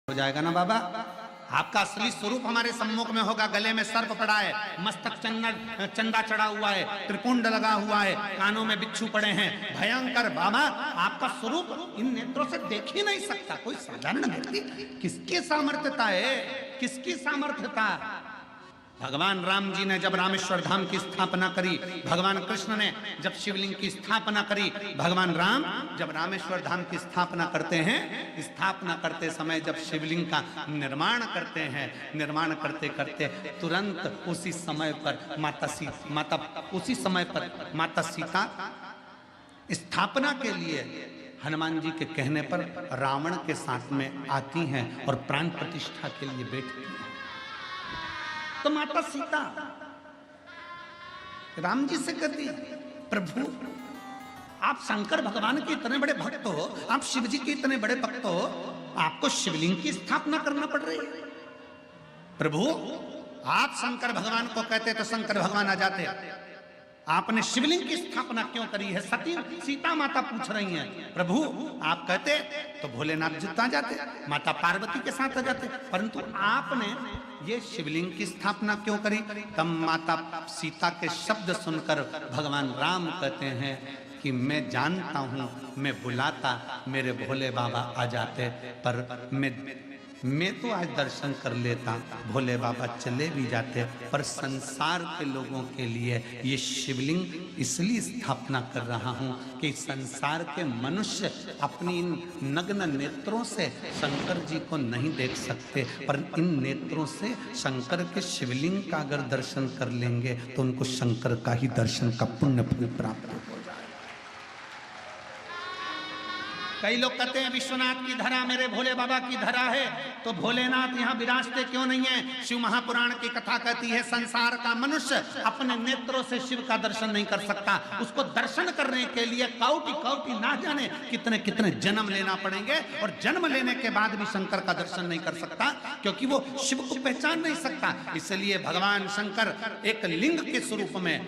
हो जाएगा ना बाबा। आपका असली स्वरूप हमारे सम्मुख में होगा। गले में सर्प पड़ा है, मस्तक चंदा चढ़ा हुआ है, त्रिपुंड लगा हुआ है, कानों में बिच्छू पड़े हैं, भयंकर बाबा। आपका स्वरूप इन नेत्रों से देख ही नहीं सकता कोई साधारण व्यक्ति। किसकी सामर्थ्यता है, किसकी सामर्थ्यता? भगवान राम जी ने जब रामेश्वर धाम की स्थापना करी, भगवान कृष्ण ने जब शिवलिंग की स्थापना करी, भगवान राम जब रामेश्वर धाम की स्थापना करते हैं, स्थापना करते समय जब शिवलिंग का निर्माण करते हैं, निर्माण करते करते तुरंत उसी समय पर माता सीता स्थापना के लिए हनुमान जी के कहने पर रावण के साथ में आती हैं और प्राण प्रतिष्ठा के लिए बैठती हैं। तो माता सीता राम जी से कहती, प्रभु आप शंकर भगवान के इतने बड़े भक्त हो, आप शिव जी के इतने बड़े भक्त हो, आपको शिवलिंग की स्थापना करना पड़ रही है। प्रभु आप शंकर भगवान को कहते तो शंकर भगवान आ जाते, आपने शिवलिंग की स्थापना क्यों करी है? सती सीता माता पूछ रही हैं। प्रभु आप कहते तो भोलेनाथ जुटा जाते, माता पार्वती के साथ आ जाते, परंतु आपने ये शिवलिंग की स्थापना क्यों करी? तब माता सीता के शब्द सुनकर भगवान राम कहते हैं कि मैं जानता हूं, मैं बुलाता मेरे भोले बाबा आ जाते, पर मैं तो आज दर्शन कर लेता, भोले बाबा चले भी जाते, पर संसार के लोगों के लिए ये शिवलिंग इसलिए स्थापना कर रहा हूँ कि संसार के मनुष्य अपनी इन नग्न नेत्रों से शंकर जी को नहीं देख सकते, पर इन नेत्रों से शंकर के शिवलिंग का अगर दर्शन कर लेंगे तो उनको शंकर का ही दर्शन का पुण्य प्राप्त हो। कई लोग कहते हैं विश्वनाथ की धरा मेरे भोले बाबा की धरा है, तो भोलेनाथ यहाँ विराजते क्यों नहीं है? शिव महापुराण की कथा कहती है संसार का मनुष्य अपने नेत्रों से शिव का दर्शन नहीं कर सकता। उसको दर्शन करने के लिए कौटि कौटि ना जाने कितने कितने जन्म लेना पड़ेंगे, और जन्म लेने के बाद भी शंकर का दर्शन नहीं कर सकता, क्योंकि वो शिव को पहचान नहीं सकता। इसलिए भगवान शंकर एक लिंग के स्वरूप में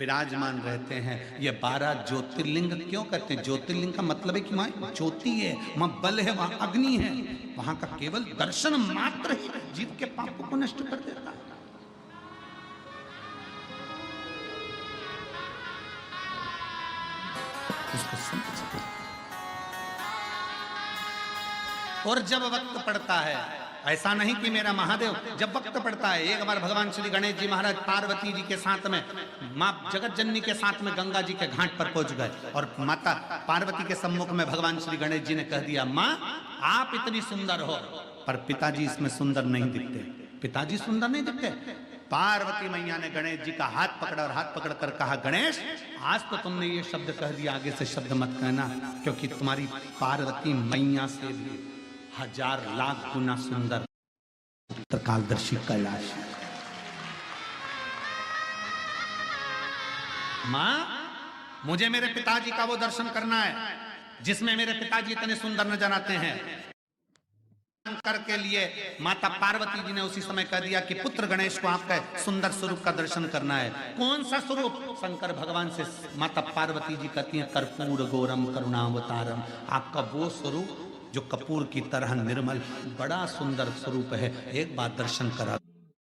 विराजमान रहते हैं। ये 12 ज्योतिर्लिंग क्यों कहते हैं? ज्योतिर्लिंग का मतलब है कि वहां ज्योति है, वहां बल है, वहां अग्नि है, वहां का केवल दर्शन मात्र ही जीव के पापों को नष्ट कर देता है। उसको समझ। और जब वक्त पड़ता है, ऐसा नहीं कि मेरा महादेव, जब वक्त पड़ता है, एक बार भगवान श्री गणेश जी महाराज पार्वती जी के साथ में मां जगत जननी के साथ में गंगा जी के घाट पर पहुंच गए, और माता पार्वती के सम्मुख में भगवान श्री गणेश जी ने कह दिया, मां आप इतनी सुंदर हो, पर पिताजी इसमें सुंदर नहीं दिखते, पिताजी सुंदर नहीं दिखते। पार्वती मैया ने गणेश जी का हाथ पकड़ा और हाथ पकड़ कर कहा, गणेश आज तो तुमने ये शब्द कह दिया, आगे से शब्द मत कहना, क्योंकि तुम्हारी पार्वती मैया से भी 1000 लाख गुना सुंदर कालदर्शी कैलाश। मां मुझे मेरे पिताजी का वो दर्शन करना है जिसमें मेरे पिताजी इतने सुंदर नजर आते हैं। शंकर के लिए माता पार्वती जी ने उसी समय कह दिया कि पुत्र गणेश को आपका सुंदर स्वरूप का दर्शन करना है। कौन सा स्वरूप? शंकर भगवान से माता पार्वती जी कहती हैं, कर्पूर गौरम करुणावतारम, आपका वो स्वरूप जो कपूर की तरह निर्मल बड़ा सुंदर स्वरूप है, एक बार दर्शन करा।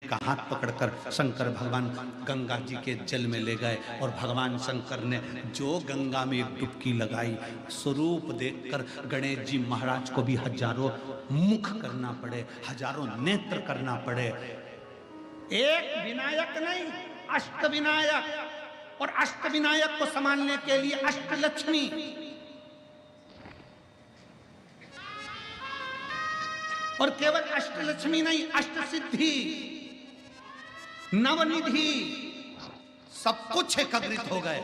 का हाथ पकड़कर शंकर भगवान गंगा जी के जल में ले गए, और भगवान शंकर ने जो गंगा में एक डुबकी लगाई, स्वरूप देखकर गणेश जी महाराज को भी हजारों मुख करना पड़े, हजारों नेत्र करना पड़े। एक विनायक नहीं, अष्ट विनायक, और अष्ट विनायक को संभालने के लिए अष्टलक्ष्मी, और केवल अष्टलक्ष्मी नहीं, अष्टसिद्धि, नवनिधि, सब कुछ एकत्रित हो गए।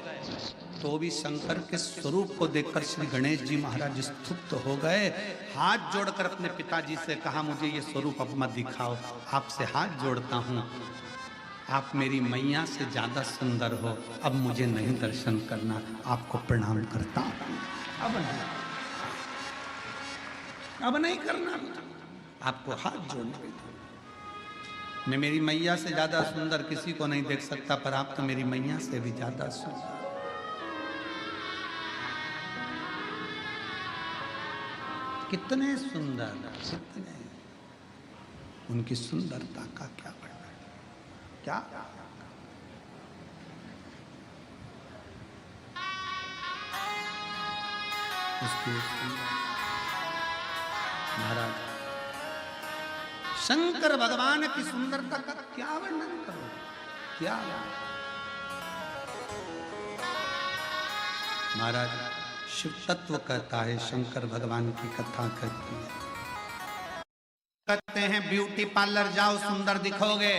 तो भी शंकर के स्वरूप को देखकर श्री गणेश जी महाराज स्तुत हो गए। हाथ जोड़कर अपने पिताजी से कहा, मुझे ये स्वरूप अब मत दिखाओ, आपसे हाथ जोड़ता हूं, आप मेरी मैया से ज्यादा सुंदर हो, अब मुझे नहीं दर्शन करना, आपको प्रणाम करता हूं, अब नहीं करना, आपको हाथ जोड़ने। मैं मेरी मैया से ज्यादा सुंदर किसी को नहीं देख सकता, पर आप तो मेरी मैया से भी ज्यादा सुंदर। कितने सुंदर, कितने उनकी सुंदरता का क्या वर्णन, क्या उसकी महाराज शंकर भगवान की सुंदरता का क्या वर्णन करो, क्या महाराज शिव तत्व कहता है, शंकर भगवान की कथा कहती है, कहते हैं ब्यूटी पार्लर जाओ सुंदर दिखोगे।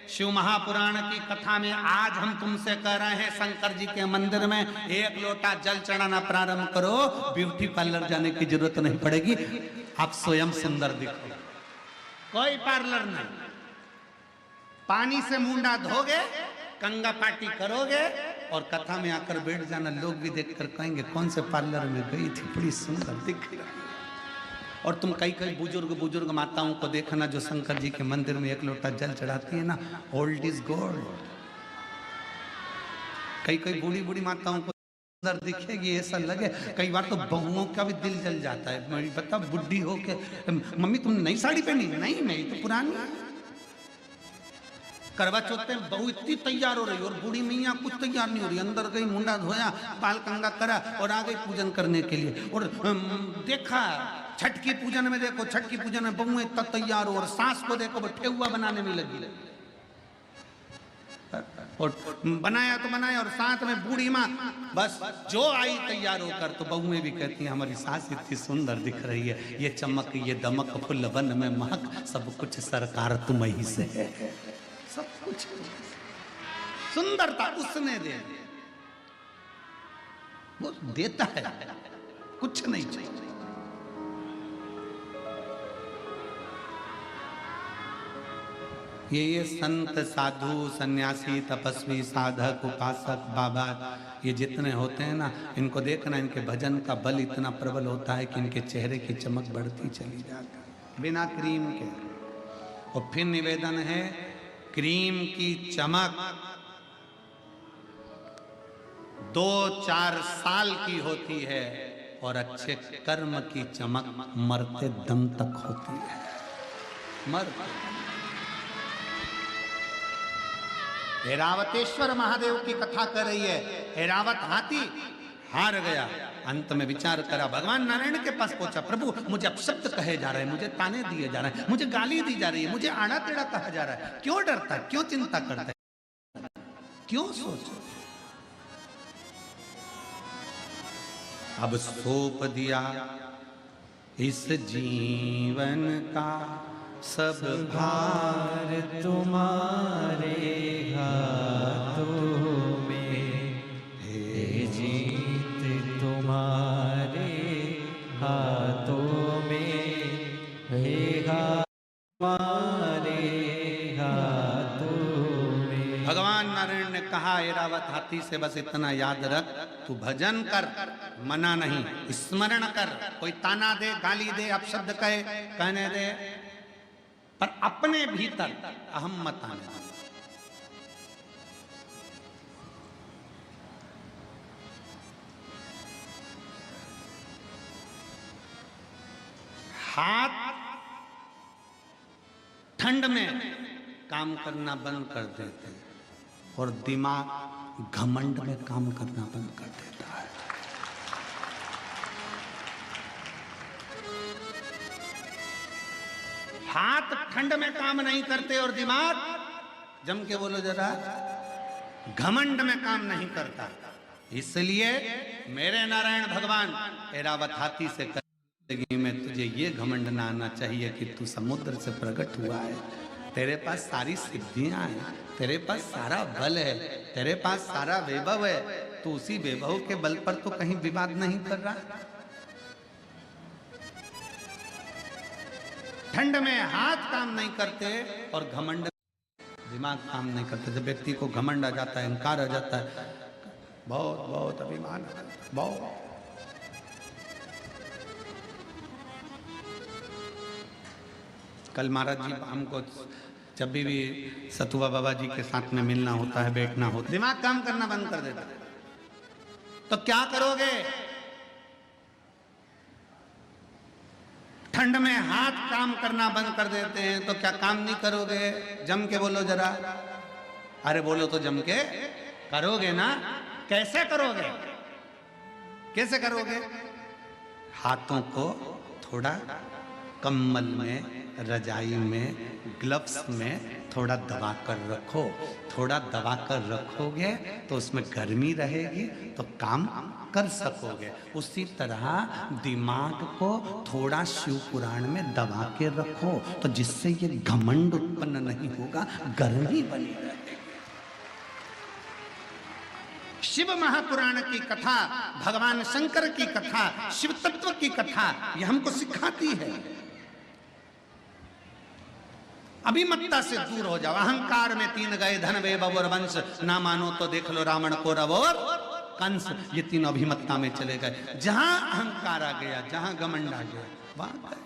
शिव महापुराण की कथा में आज हम तुमसे कह रहे हैं शंकर जी के मंदिर में एक लोटा जल चढ़ाना प्रारंभ करो, ब्यूटी पार्लर जाने की जरूरत नहीं पड़ेगी, आप स्वयं सुंदर दिखोगे। कोई पार्लर नहीं, पानी से मुंडा धोगे, कंगा पार्टी करोगे और कथा में आकर बैठ जाना, लोग भी देखकर कहेंगे कौन से पार्लर में गई थी, बड़ी सुंदर दिख रही। और तुम कई कई बुजुर्ग माताओं को देखना जो शंकर जी के मंदिर में एक लोटा जल चढ़ाती है ना, ओल्ड इज गोल्ड। कई कई बूढ़ी माताओं को सुंदर दिखेगी, ऐसा लगे, कई बार तो बहुओं का भी दिल जल जाता है। मैं बता बुढ़ी हो के मम्मी तुमने नई साड़ी पहनी, नहीं मेरी तो पुरानी। करवा चौथ में बहू इतनी तैयार हो रही और बूढ़ी मैया कुछ तैयार नहीं हो रही, अंदर गई, मुंडा धोया, बाल कंगा करा और आ गई पूजन करने के लिए। और देखा छठ की पूजन में, देखो छठ की पूजन में बहू इतना तैयार हो और सास को देखो ठेकुआ बनाने में लगी, और बनाया तो बनाया, और साथ में बूढ़ी माँ बस जो आई तैयार होकर, तो बहू में भी कहती है हमारी सास इतनी सुंदर दिख रही है, ये चमक ये दमक फुल वन में महक, सब कुछ सरकार तुम ही से है, सब कुछ सुंदरता उसने दे, वो देता है, कुछ नहीं चाहिए। ये संत साधु सन्यासी तपस्वी साधक उपासक बाबा ये जितने होते हैं ना, इनको देखना, इनके भजन का बल इतना प्रबल होता है कि इनके चेहरे की चमक बढ़ती चली जाती है बिना क्रीम के। और फिर निवेदन है, क्रीम की चमक 2-4 साल की होती है और अच्छे कर्म की चमक मरते दम तक होती है, मरते। ऐरावतेश्वर महादेव की कथा कर रही है, ऐरावत हाथी हार गया, अंत में विचार करा, भगवान नारायण के पास पहुंचा, प्रभु मुझे अपशब्द कहे जा रहे हैं, मुझे ताने दिए जा रहे हैं, मुझे गाली दी जा रही है, मुझे आड़ा टेढ़ा कहा जा रहा है, क्यों डरता है, क्यों चिंता करता है, क्यों सोच। अब सौंप दिया इस जीवन का सब भार तुम्हारे हाथों में, हे जीत तुम्हारे हाथों में, हे हमारे हाथों में। भगवान नारायण ने कहा ऐरावत हाथी से बस इतना याद रख, तू भजन कर, मना नहीं, स्मरण कर, कोई ताना दे, गाली दे, अपशब्द कहे, कहने दे, पर अपने भीतर अहम मत आने। हाथ ठंड में काम करना बंद कर देते और दिमाग घमंड में काम करना बंद कर देता है। हाथ ठंड में काम नहीं करते और दिमाग, जम के बोलो जरा, घमंड में काम नहीं करता। इसलिए मेरे नारायण भगवान ऐरावत हाथी से जिंदगी में तुझे ये घमंड ना आना चाहिए कि तू समुद्र से प्रकट हुआ है, तेरे पास सारी सिद्धियां हैं, तेरे पास सारा बल है, तेरे पास सारा वैभव है, तू उसी वैभव के बल पर तो कहीं विवाद नहीं कर रहा। ठंड में हाथ काम नहीं करते और घमंड दिमाग काम नहीं करते। जब व्यक्ति को घमंड आ जाता है, अहंकार आ जाता है, बहुत बहुत अभिमान, बहुत। कल महाराज जी हमको जब भी सतुआ बाबा जी के साथ में मिलना होता है, बैठना होता है, दिमाग काम करना बंद कर देता है। तो क्या करोगे? ठंड में हाथ काम करना बंद कर देते हैं, तो क्या काम नहीं करोगे? जम के बोलो जरा, अरे बोलो तो जम के करोगे ना? कैसे करोगे? कैसे करोगे? हाथों को थोड़ा कंबल में, रजाई में, ग्लव्स में थोड़ा दबा कर रखो। थोड़ा दबा कर रखोगे तो उसमें गर्मी रहेगी, तो काम कर सकोगे। उसी तरह दिमाग को थोड़ा शिव पुराण में दबा के रखो, तो जिससे ये घमंड उत्पन्न नहीं होगा, गर्मी बनी रहेगी। शिव महापुराण की कथा, भगवान शंकर की कथा, शिव तत्व की कथा ये हमको सिखाती है। अभिमत्ता से दूर हो जाओ। अहंकार में 3 गए, धन वे बबोर वंश, ना मानो तो देख लो रावण को रवोर कंस। ये 3 अभिमत्ता में चले गए। जहां अहंकार आ गया, जहां घमंड आ गया, वहां गए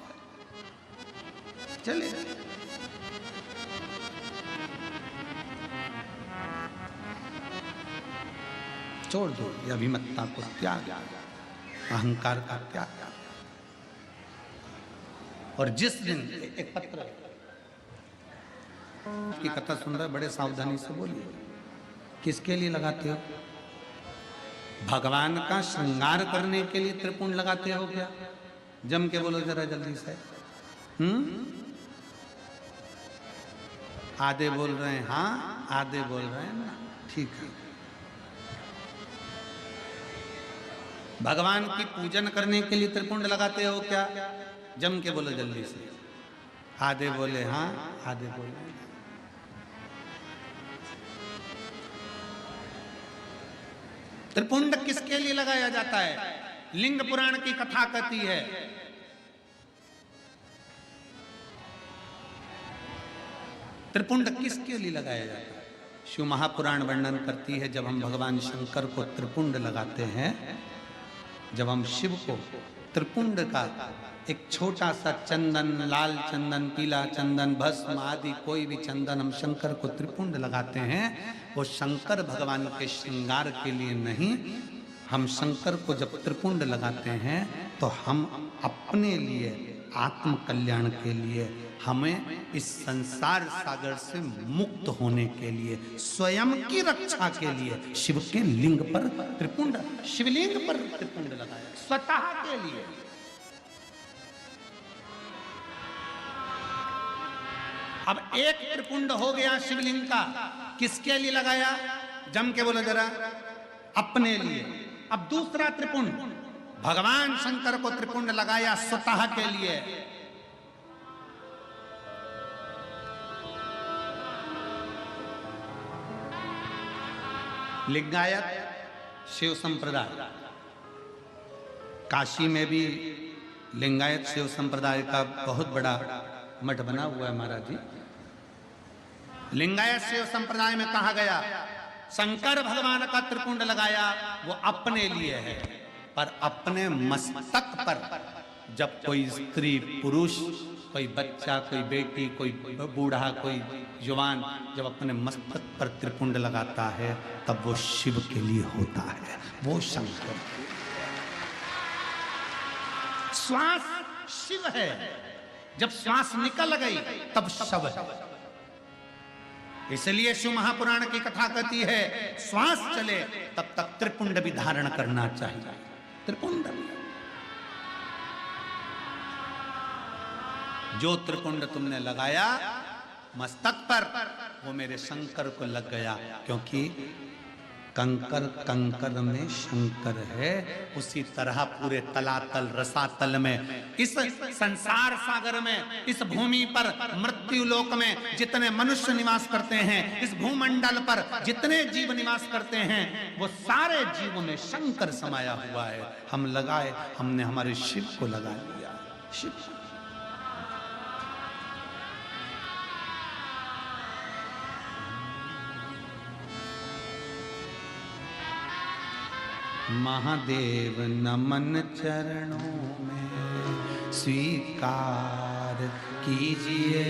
चले। छोड़ दो ये अभिमत्ता को, त्याग, अहंकार का त्याग। और जिस दिन एक पत्र की कथा सुन रहे, बड़े सावधानी से बोलिए। किसके लिए लगाते हो? भगवान का श्रृंगार करने के लिए त्रिपुंड लगाते हो क्या? जम के बोलो जरा जल्दी से। आधे बोल रहे हैं हाँ, आधे बोल रहे हैं ना। ठीक है। भगवान की पूजन करने के लिए त्रिपुंड लगाते हो क्या? जम के बोलो जल्दी से। आधे बोले हाँ, आधे बोले। त्रिपुंड किसके लिए लगाया जाता है? लिंग पुराण की कथा कहती है त्रिपुंड किसके लिए लगाया जाता है। शिव महापुराण वर्णन करती है, जब हम भगवान शंकर को त्रिपुंड लगाते हैं, जब हम शिव को त्रिपुंड का एक छोटा सा चंदन, लाल चंदन, पीला चंदन, भस्म आदि कोई भी चंदन हम शंकर को त्रिपुंड लगाते हैं, वो शंकर भगवान के श्रृंगार के लिए नहीं। हम शंकर को जब त्रिपुंड लगाते हैं तो हम अपने लिए, आत्म कल्याण के लिए, हमें इस संसार सागर से मुक्त होने के लिए, स्वयं की रक्षा के लिए शिव के लिंग पर त्रिपुंड, शिवलिंग पर त्रिपुंड लगाया, स्वतः के लिए। अब एक त्रिपुंड हो गया शिवलिंग का, किसके लिए लगाया? जम के बोलो जरा, अपने लिए। अब दूसरा त्रिपुंड, भगवान शंकर को त्रिपुंड लगाया स्वतः के लिए। लिंगायत शिव संप्रदाय, काशी में भी लिंगायत शिव संप्रदाय का बहुत बड़ा मठ बना हुआ है महाराज जी। लिंगायत शिव संप्रदाय में कहा गया, शंकर भगवान का त्रिपुंड लगाया वो अपने लिए है, पर अपने मस्तक पर जब कोई स्त्री, पुरुष, कोई बच्चा, कोई बेटी, कोई बूढ़ा, कोई जवान जब अपने मस्तक पर त्रिपुंड लगाता है, तब वो शिव के लिए होता है, वो शंकर। श्वास शिव है, जब श्वास निकल गई तब शव है। इसलिए शिव महापुराण की कथा कहती है, श्वास चले तब तक त्रिपुंड भी धारण करना चाहिए। त्रिपुंड भी, जो त्रिपुंड तुमने लगाया मस्तक पर, वो मेरे शंकर को लग गया, क्योंकि कंकर कंकर में शंकर है। उसी तरह पूरे तलातल रसातल में, इस संसार सागर में, इस भूमि पर, मृत्यु लोक में जितने मनुष्य निवास करते हैं, इस भूमंडल पर जितने जीव निवास करते हैं, वो सारे जीवों में शंकर समाया हुआ है। हम लगाए, हमने हमारे शिव को लगा लिया। शिव महादेव नमन चरणों में स्वीकार कीजिए,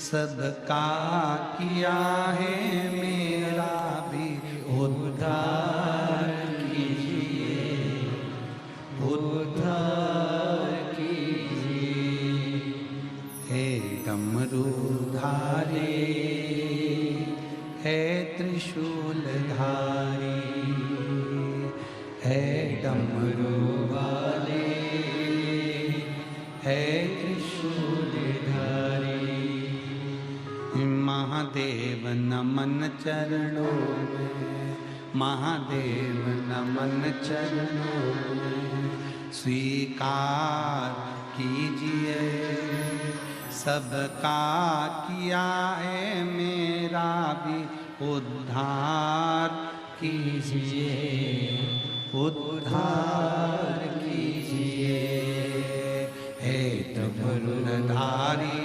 सबका किया है मेरा भी उद्धार कीजिए, उद्धार कीजिए। डमरूधारी, है त्रिशूलधारी, है डमरू वाले, है त्रिशूलधारी। महादेव नमन चरणों में, महादेव नमन चरणों में, स्वीकार कीजिए सबका किया है, मेरा भी उद्धार कीजिए, उद्धार कीजिए। हे डमरूधारी,